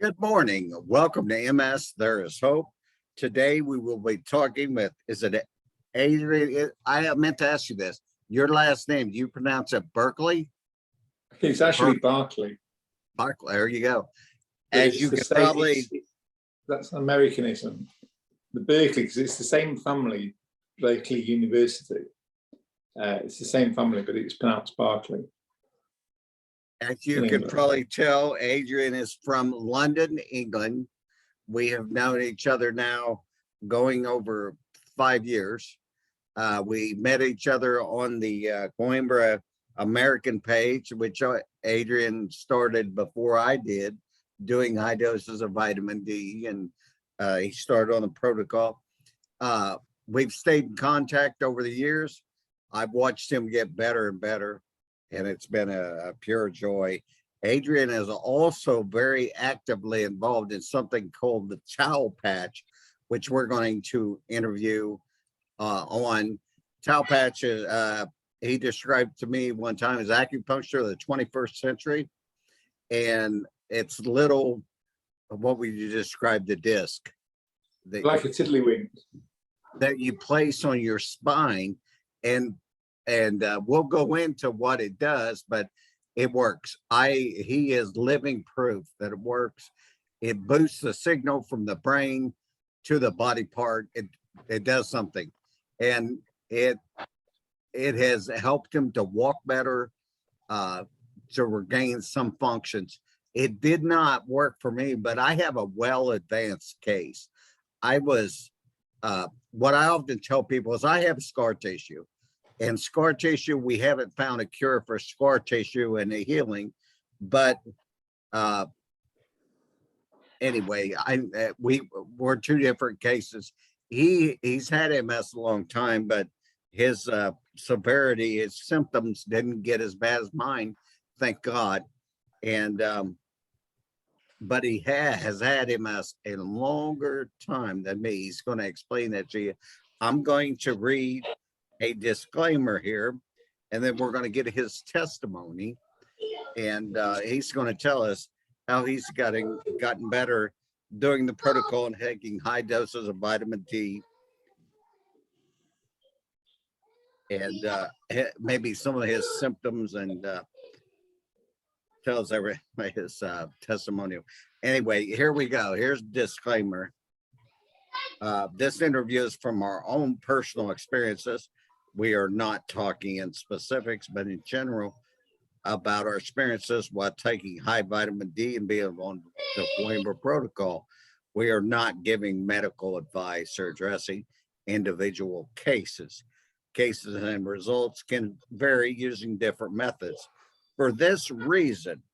Good morning. Welcome to MS There Is Hope. Today we will be talking with, is it Adrian? I meant to ask you this. Your last name, do you pronounce it Berkeley? It's actually Berkeley. Berkeley, there you go. But As you can probably... That's an Americanism. The Berkeley, because it's the same family, Berkeley University. It's the same family, but it's pronounced Berkeley. As you can probably tell, Adrian is from London, England. We have known each other now going over 5 years. We met each other on the Coimbra American page, which Adrian started before I did, doing high doses of vitamin D, and he started on the protocol. We've stayed in contact over the years. I've watched him get better and better, and it's been a pure joy. Adrian is also very actively involved in something called the Towel Patch, which we're going to interview on. Towel Patch, he described to me one time as acupuncture of the 21st century. And it's little, what would you describe the disc? Like a tiddlywink. That you place on your spine, and we'll go into what it does, but it works. He is living proof that it works. It boosts the signal from the brain to the body part. It does something, and it has helped him to walk better, to regain some functions. It did not work for me, but I have a well-advanced case. What I often tell people is I have scar tissue. And scar tissue, we haven't found a cure for scar tissue and the healing, but anyway, we're two different cases. He's had MS a long time, but his severity, his symptoms didn't get as bad as mine, thank God. And but he has had MS a longer time than me. He's going to explain that to you. I'm going to read a disclaimer here, and then we're going to get his testimony, and he's going to tell us how he's gotten better doing the protocol and taking high doses of vitamin D, and maybe some of his symptoms, and tells everybody his testimonial. Anyway, here we go. Here's a disclaimer. This interview is from our own personal experiences. We are not talking in specifics, but in general about our experiences while taking high vitamin D and being on the Coimbra protocol. We are not giving medical advice or addressing individual cases. Cases and results can vary using different methods. For this reason,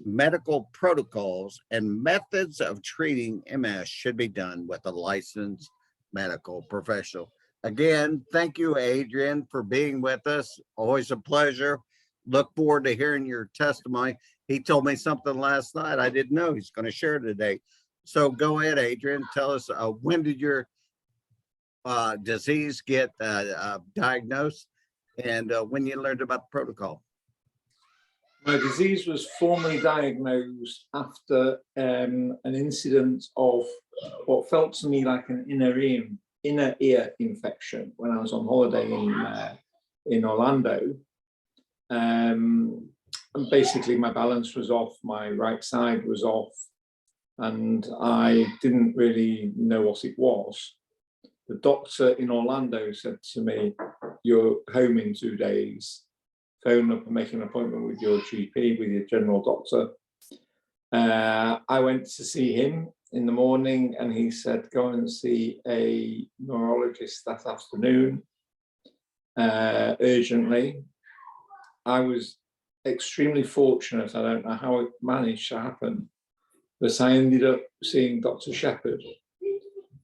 medical protocols and methods of treating MS should be done with a licensed medical professional. Again, thank you, Adrian, for being with us. Always a pleasure. Look forward to hearing your testimony. He told me something last night I didn't know he's going to share today. So go ahead, Adrian. Tell us, when did your disease get diagnosed, and when you learned about the protocol? My disease was formally diagnosed after an incident of what felt to me like an inner ear infection when I was on holiday in Orlando. And basically my balance was off, my right side was off, and I didn't really know what it was. The doctor in Orlando said to me, "You're home in 2 days. Phone up and make an appointment with your GP, with your general doctor." I went to see him in the morning, and he said, "Go and see a neurologist that afternoon, urgently." I was extremely fortunate. I don't know how it managed to happen, but I ended up seeing Dr. Shepherd,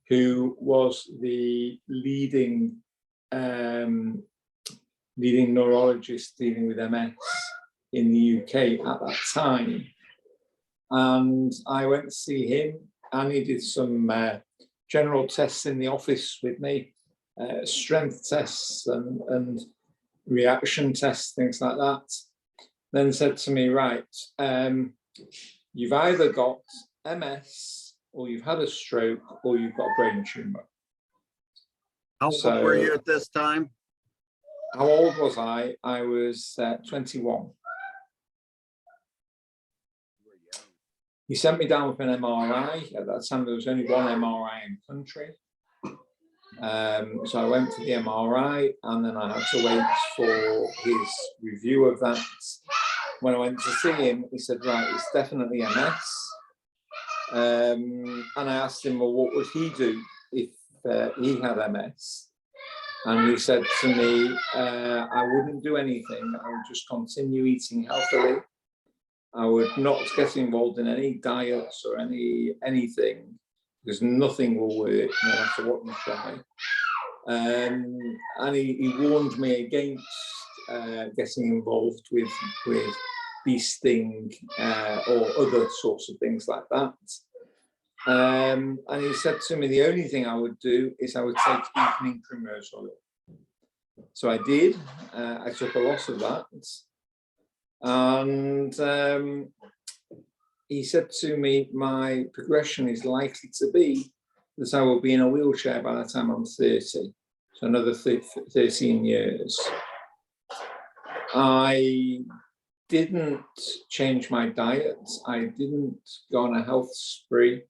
who was the leading neurologist dealing with MS in the UK at that time. And I went to see him, and he did some general tests in the office with me, strength tests and reaction tests, things like that. Then said to me, "Right, you've either got MS, or you've had a stroke, or you've got a brain tumor. How old were you at this time? How old was I? I was 21. He sent me down with an MRI. At that time, there was only one MRI in the country. So I went for the MRI, and then I had to wait for his review of that. When I went to see him, he said, right, it's definitely MS. And I asked him, well, what would he do if he had MS? And he said to me, I wouldn't do anything. I would just continue eating healthily. I would not get involved in any diets or anything, because nothing will work no matter what you try. And he warned me against getting involved with beasting or other sorts of things like that. And he said to me, the only thing I would do is I would take evening primrose oil. So I did. I took a lot of that. And he said to me, my progression is likely to be that I will be in a wheelchair by the time I'm 30. So another 13 years. I didn't change my diet. I didn't go on a health spree.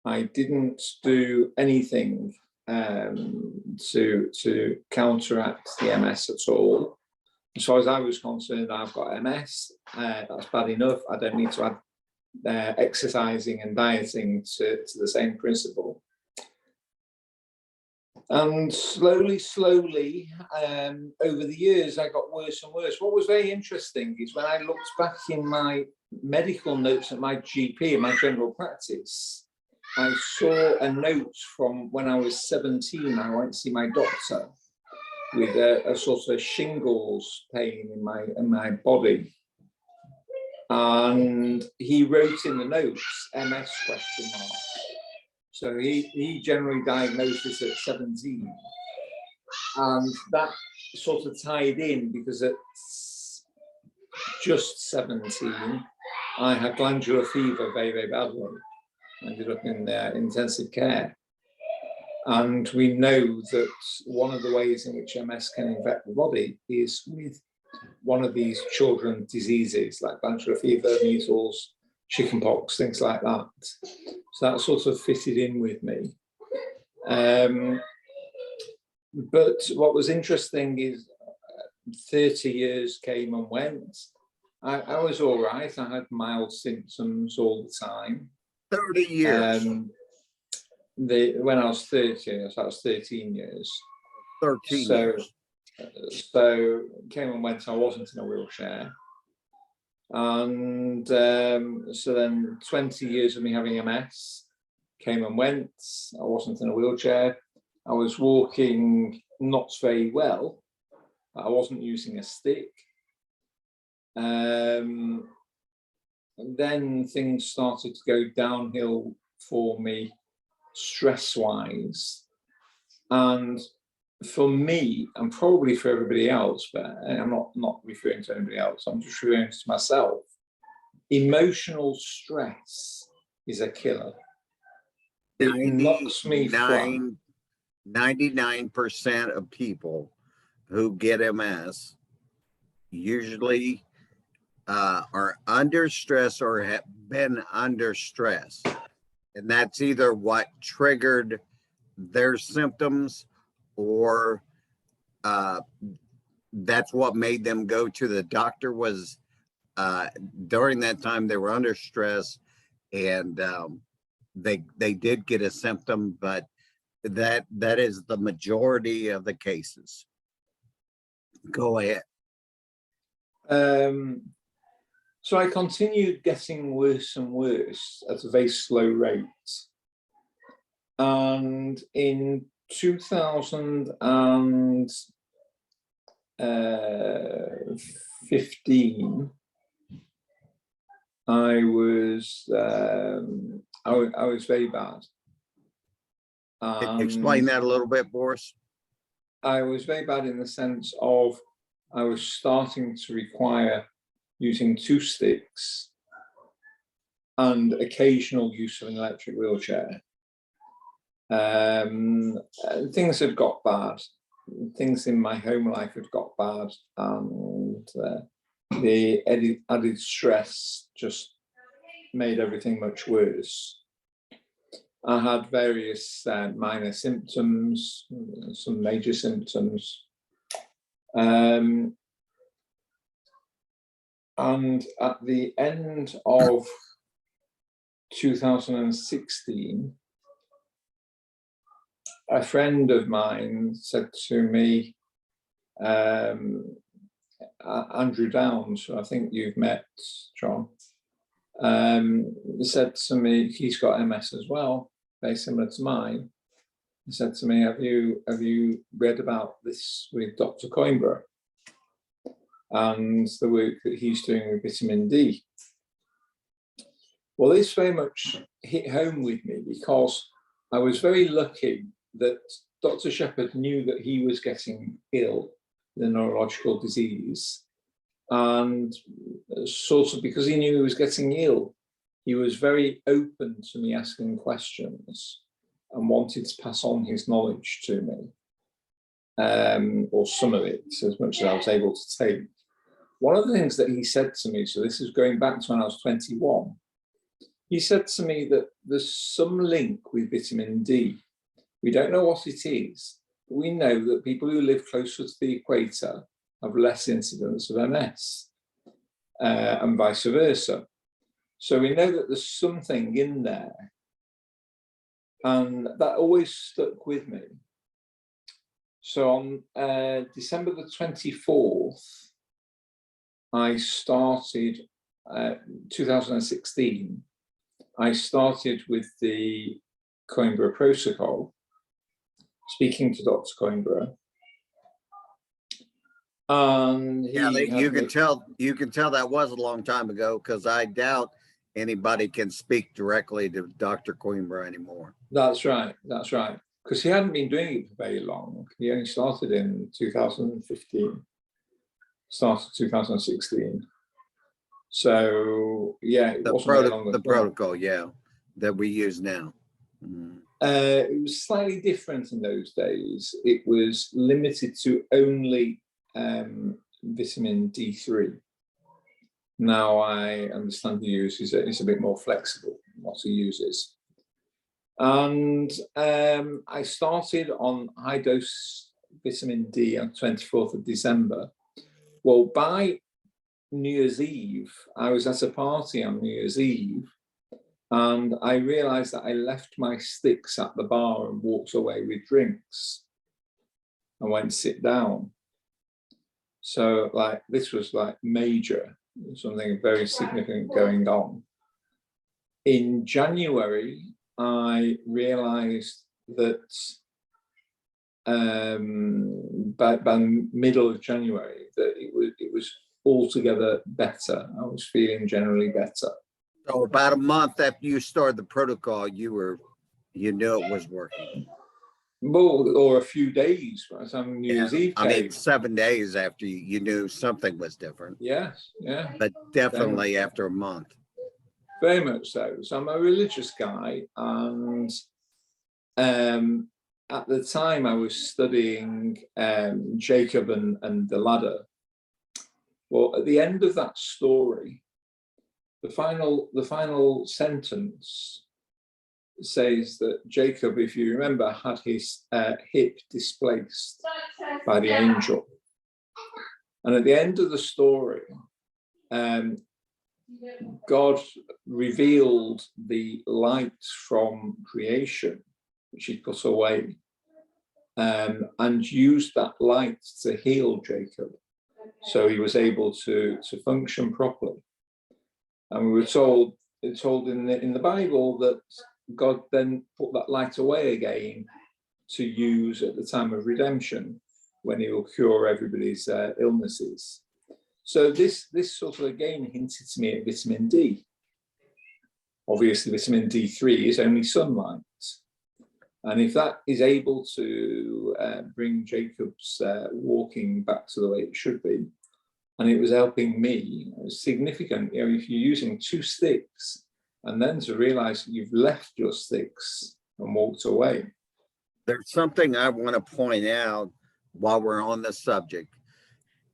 I didn't do anything to counteract the MS at all. As far as I was concerned, I've got MS. That's bad enough. I don't need to add exercising and dieting to the same principle. And slowly, over the years, I got worse and worse. What was very interesting is when I looked back in my medical notes at my GP, in my general practice, I saw a note from when I was 17. I went to see my doctor with a sort of shingles pain in my body. And he wrote in the notes, MS question mark. So he generally diagnosed this at 17. And that sort of tied in because at just 17, I had glandular fever very, very badly. I ended up in intensive care. And we know that one of the ways in which MS can infect the body is with one of these children's diseases like glandular fever, measles, chickenpox, things like that. So that sort of fitted in with me. But what was interesting is 30 years came and went. I was all right. I had mild symptoms all the time. 30 years. When I was 30, so I was 13 years. 13 years. So came and went. I wasn't in a wheelchair. And so then 20 years of me having MS came and went. I wasn't in a wheelchair. I was walking not very well. I wasn't using a stick. And then things started to go downhill for me stress-wise. And for me, and probably for everybody else, but I'm not referring to anybody else, I'm just referring to myself, emotional stress is a killer. It knocks me flat. 99% of people who get MS usually are under stress or have been under stress. And that's either what triggered their symptoms or that's what made them go to the doctor. Was during that time they were under stress and they did get a symptom, but that is the majority of the cases. Go ahead. So I continued getting worse and worse at a very slow rate. And in 2015, I was very bad. Can you explain that a little bit, Boris? I was very bad in the sense of I was starting to require using 2 sticks and occasional use of an electric wheelchair. Things had got bad. Things in my home life had got bad, and the added stress just made everything much worse. I had various minor symptoms, some major symptoms. And at the end of 2016, a friend of mine said to me, Andrew Downs, who I think you've met, John, said to me, he's got MS as well, very similar to mine. He said to me, have you read about this with Dr. Coimbra and the work that he's doing with vitamin D? Well, this very much hit home with me because I was very lucky that Dr. Shepherd knew that he was getting ill with a neurological disease. And sort of because he knew he was getting ill, he was very open to me asking questions and wanted to pass on his knowledge to me, or some of it, as much as I was able to take. One of the things that he said to me, so this is going back to when I was 21, he said to me that there's some link with vitamin D. We don't know what it is, but we know that people who live closer to the equator have less incidence of MS, and vice versa. So we know that there's something in there, and that always stuck with me. So on December the 24th, I started, 2016, I started with the Coimbra protocol, speaking to Dr. Coimbra. And you can tell that was a long time ago, because I doubt anybody can speak directly to Dr. Coimbra anymore. That's right, because he hadn't been doing it for very long. He only started in 2015, started 2016. So yeah, it wasn't very long. The protocol, yeah, that we use now. It was slightly different in those days. It was limited to only vitamin D3. Now I understand the use is a bit more flexible in what he uses. And I started on high dose vitamin D on 24th of December. Well, by New Year's Eve, I was at a party on New Year's Eve, and I realized that I left my sticks at the bar and walked away with drinks. I went to sit down. So like, this was like major, something very significant going on. In January, I realized that by middle of January, that it was altogether better. I was feeling generally better. So about a month after you started the protocol, you knew it was working. Well, or a few days by the time New Year's Eve came. I mean, 7 days after you knew something was different. Yes, yeah. But definitely after a month. Very much so. So I'm a religious guy, and at the time I was studying Jacob and the ladder. Well, at the end of that story, the final sentence says that Jacob, if you remember, had his hip displaced by the angel. And at the end of the story, God revealed the light from creation, which he put away, and used that light to heal Jacob, so he was able to function properly. And we were told in the Bible that God then put that light away again to use at the time of redemption, when he will cure everybody's illnesses. So this sort of again hinted to me at vitamin D. Obviously, vitamin D3 is only sunlight. And if that is able to bring Jacob's walking back to the way it should be, and it was helping me, it was significant. You know, if you're using 2 sticks and then to realize you've left your sticks and walked away. There's something I want to point out while we're on the subject.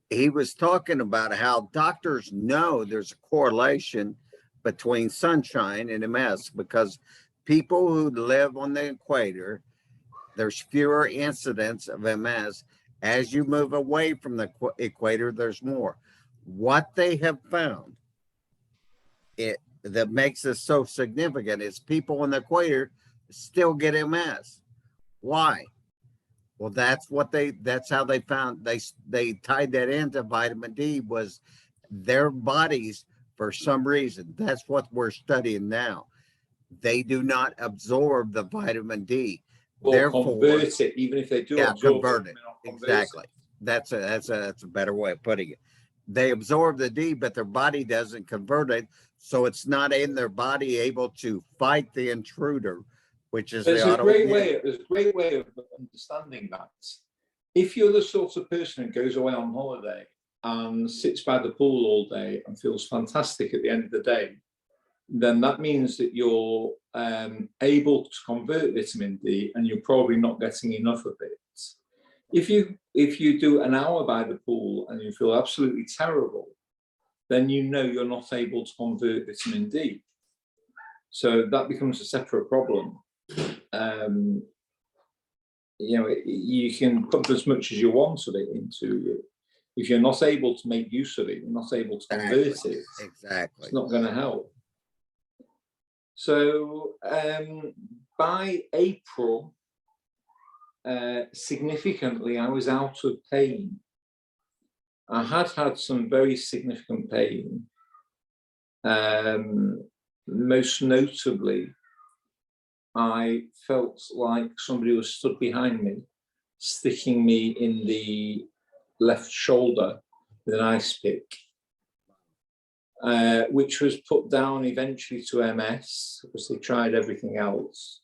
He was talking about how doctors know there's a correlation between sunshine and MS, because people who live on the equator, there's fewer incidents of MS. As you move away from the equator, there's more. What they have found that makes this so significant is people on the equator still get MS. Why? Well, that's how they found, they tied that into vitamin D, was their bodies, for some reason, that's what we're studying now. They do not absorb the vitamin D. Or Therefore, convert it, even if they do absorb convert it. Exactly. That's a better way of putting it. They absorb the D, but their body doesn't convert it. So it's not in their body able to fight the intruder, which is there's a great way of understanding that. If you're the sort of person who goes away on holiday and sits by the pool all day and feels fantastic at the end of the day, then that means that you're able to convert vitamin D, and you're probably not getting enough of it. If you do an hour by the pool and you feel absolutely terrible, then you know you're not able to convert vitamin D. So that becomes a separate problem. You can put as much as you want of it into you. If you're not able to make use of it, you're not able to convert it. Exactly. It's not going to help. So by April, significantly, I was out of pain. I had some very significant pain. Most notably, I felt like somebody was stood behind me, sticking me in the left shoulder with an ice pick, which was put down eventually to MS, because they tried everything else.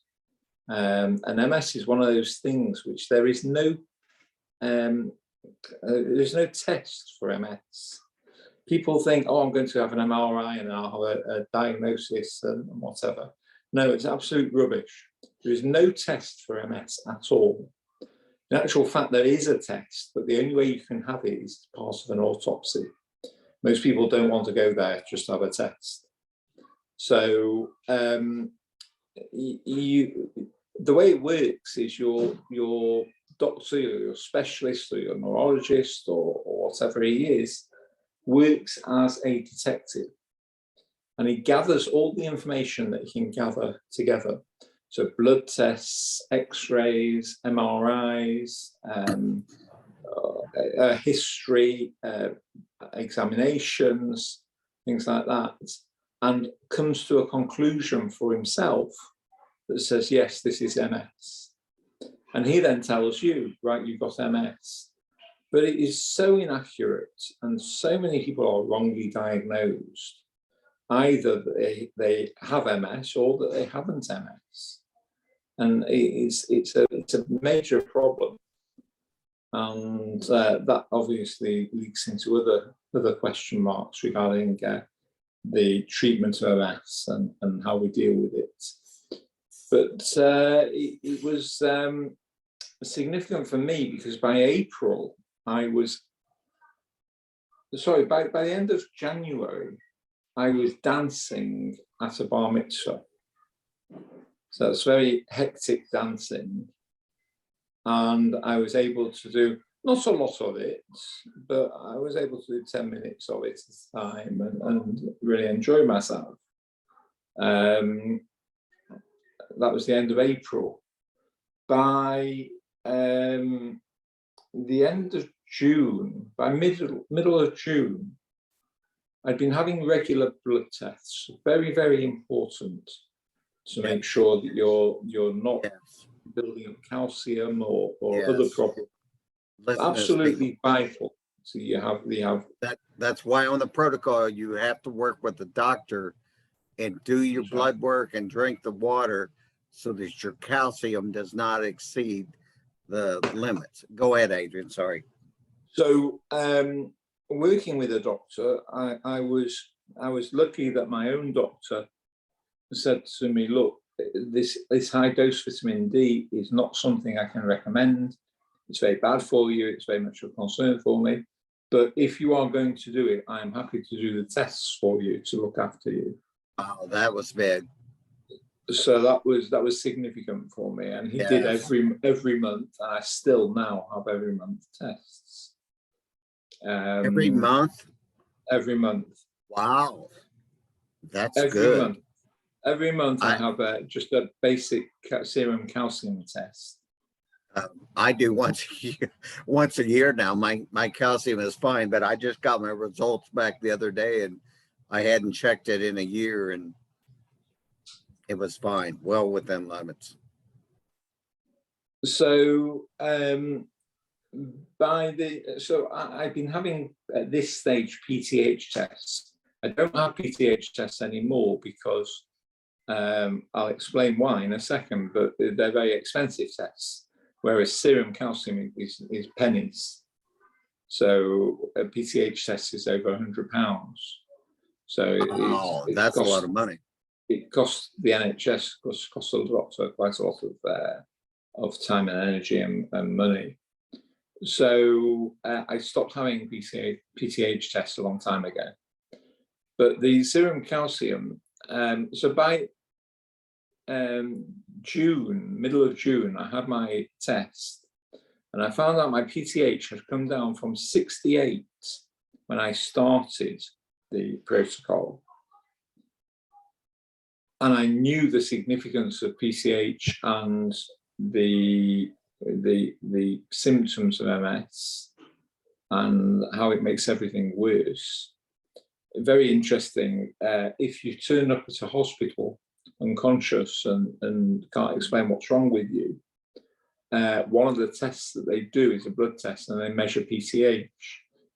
And MS is one of those things which there's no test for MS. People think, oh, I'm going to have an MRI and I'll have a diagnosis and whatever. No, it's absolute rubbish. There is no test for MS at all. In actual fact, there is a test, but the only way you can have it is part of an autopsy. Most people don't want to go there just to have a test. So the way it works is your doctor, or your specialist, or your neurologist, or whatever he is, works as a detective. And he gathers all the information that he can gather together. So blood tests, X-rays, MRIs, history, examinations, things like that, and comes to a conclusion for himself that says, yes, this is MS. And he then tells you, right, you've got MS. But it is so inaccurate, and so many people are wrongly diagnosed. Either they have MS or that they haven't MS. And it's a major problem. And that obviously leaks into other question marks regarding the treatment of MS and how we deal with it. But it was significant for me, because by April, by the end of January, I was dancing at a bar mitzvah. So it's very hectic dancing. And I was able to do, not a lot of it, but I was able to do 10 minutes of it at a time and really enjoy myself. That was the end of April. By the end of June, by middle of June, I'd been having regular blood tests, very, very important to make sure that you're not building up calcium or other problems. Absolutely vital. So you have that's why on the protocol you have to work with the doctor and do your blood work and drink the water so that your calcium does not exceed the limits. Go ahead, Adrian. Sorry. So working with a doctor, I was lucky that my own doctor said to me, look, this high dose vitamin D is not something I can recommend. It's very bad for you. It's very much a concern for me. But if you are going to do it, I'm happy to do the tests for you to look after you. Oh, that was big. So that was significant for me. And he did every month, and I still now have every month tests. Every month? Every month. Wow. That's good. Every month I have just a basic serum calcium test. I do once a year now. My calcium is fine, but I just got my results back the other day, and I hadn't checked it in a year, and it was fine, well within limits. So I've been having at this stage PTH tests. I don't have PTH tests anymore because I'll explain why in a second, but they're very expensive tests, whereas serum calcium is pennies. So a PTH test is over £100. So that's a lot of money. It costs the NHS costs a lot, so quite a lot of time and energy and money. So I stopped having PTH tests a long time ago. But the serum calcium, so by June, middle of June, I had my test, and I found out my PTH had come down from 68 when I started the protocol. And I knew the significance of PTH and the symptoms of MS and how it makes everything worse. Very interesting. If you turn up at a hospital unconscious and can't explain what's wrong with you, one of the tests that they do is a blood test, and they measure PTH,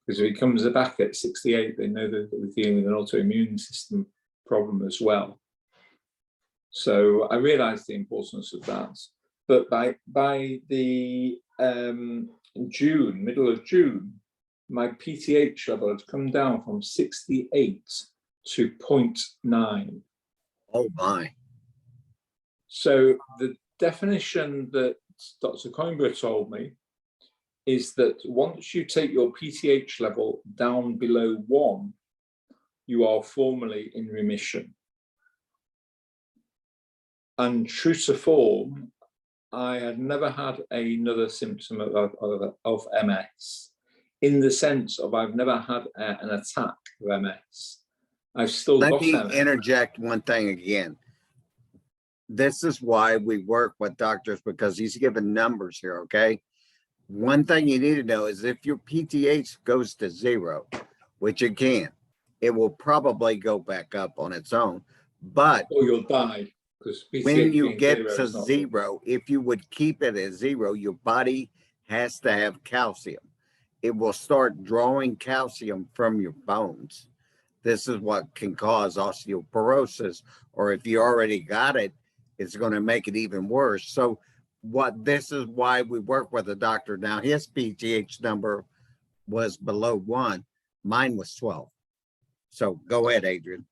because if it comes back at 68, they know that we're dealing with an autoimmune system problem as well. So I realized the importance of that. But by the June, middle of June, my PTH level had come down from 68 to 0.9. Oh my. So the definition that Dr. Coimbra told me is that once you take your PTH level down below 1, you are formally in remission. And true to form, I had never had another symptom of MS, in the sense of I've never had an attack of MS. I've still got MS. Let me interject one thing again. This is why we work with doctors, because he's given numbers here, okay? One thing you need to know is if your PTH goes to 0, which it can, it will probably go back up on its own. But or you'll die. When you get to 0, if you would keep it at 0, your body has to have calcium. It will start drawing calcium from your bones. This is what can cause osteoporosis, or if you already got it, it's going to make it even worse. So this is why we work with a doctor. Now, his PTH number was below 1. Mine was 12. So go ahead, Adrian.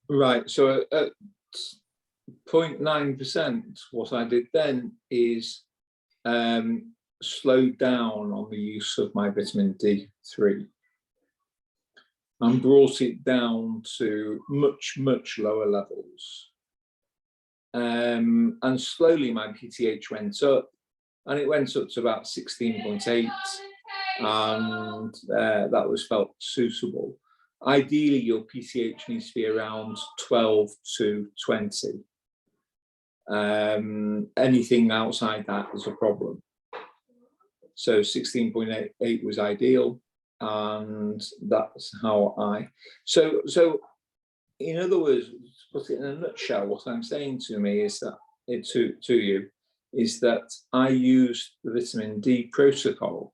Right. So 0.9%, what I did then is slowed down on the use of my vitamin D3 and brought it down to much, much lower levels. And slowly my PTH went up, and it went up to about 16.8, and that was felt suitable. Ideally, your PTH needs to be around 12 to 20. Anything outside that is a problem. So 16.8 was ideal, and that's how so in other words, to put it in a nutshell, what I'm saying to me is that to you is that I used the vitamin D protocol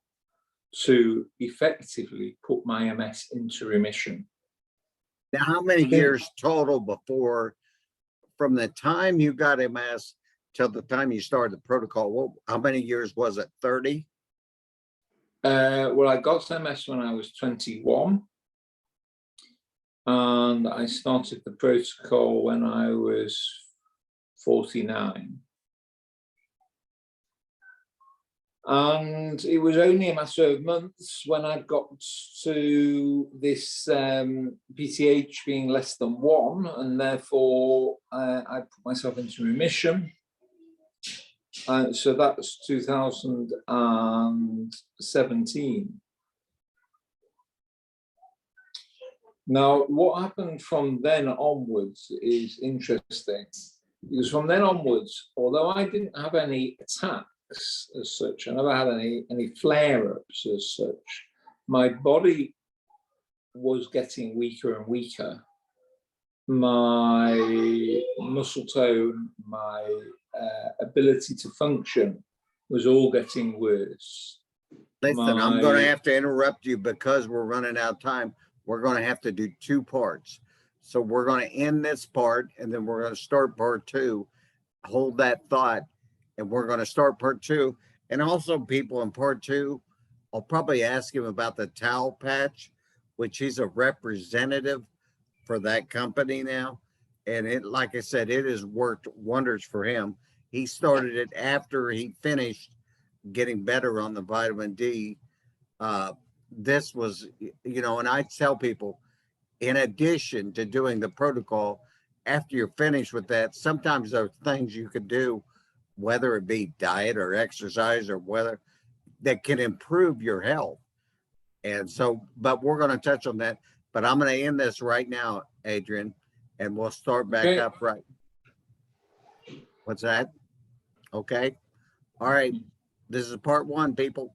to effectively put my MS into remission. Now, how many years total before, from the time you got MS till the time you started the protocol, how many years was it? 30? Well, I got MS when I was 21. and I started the protocol when I was 49. And it was only a matter of months when I got to this PTH being less than 1, and therefore I put myself into remission. So that was 2017. Now, what happened from then onwards is interesting, because from then onwards, although I didn't have any attacks as such, I never had any flare-ups as such, my body was getting weaker and weaker. My muscle tone, my ability to function was all getting worse. Listen, I'm going to have to interrupt you because we're running out of time. We're going to have to do 2 parts. So we're going to end this part and then we're going to start part 2. Hold that thought, and we're going to start part 2. And also, people, in part 2, I'll probably ask him about the towel patch, which he's a representative for that company now. And it, like I said, it has worked wonders for him. He started it after he finished getting better on the vitamin D. This was, you know, and I tell people, in addition to doing the protocol, after you're finished with that, sometimes there are things you could do, whether it be diet or exercise or whether that can improve your health. And so, but we're going to touch on that. But I'm going to end this right now, Adrian, and we'll start back up right. What's that? Okay. All right. This is part 1, people.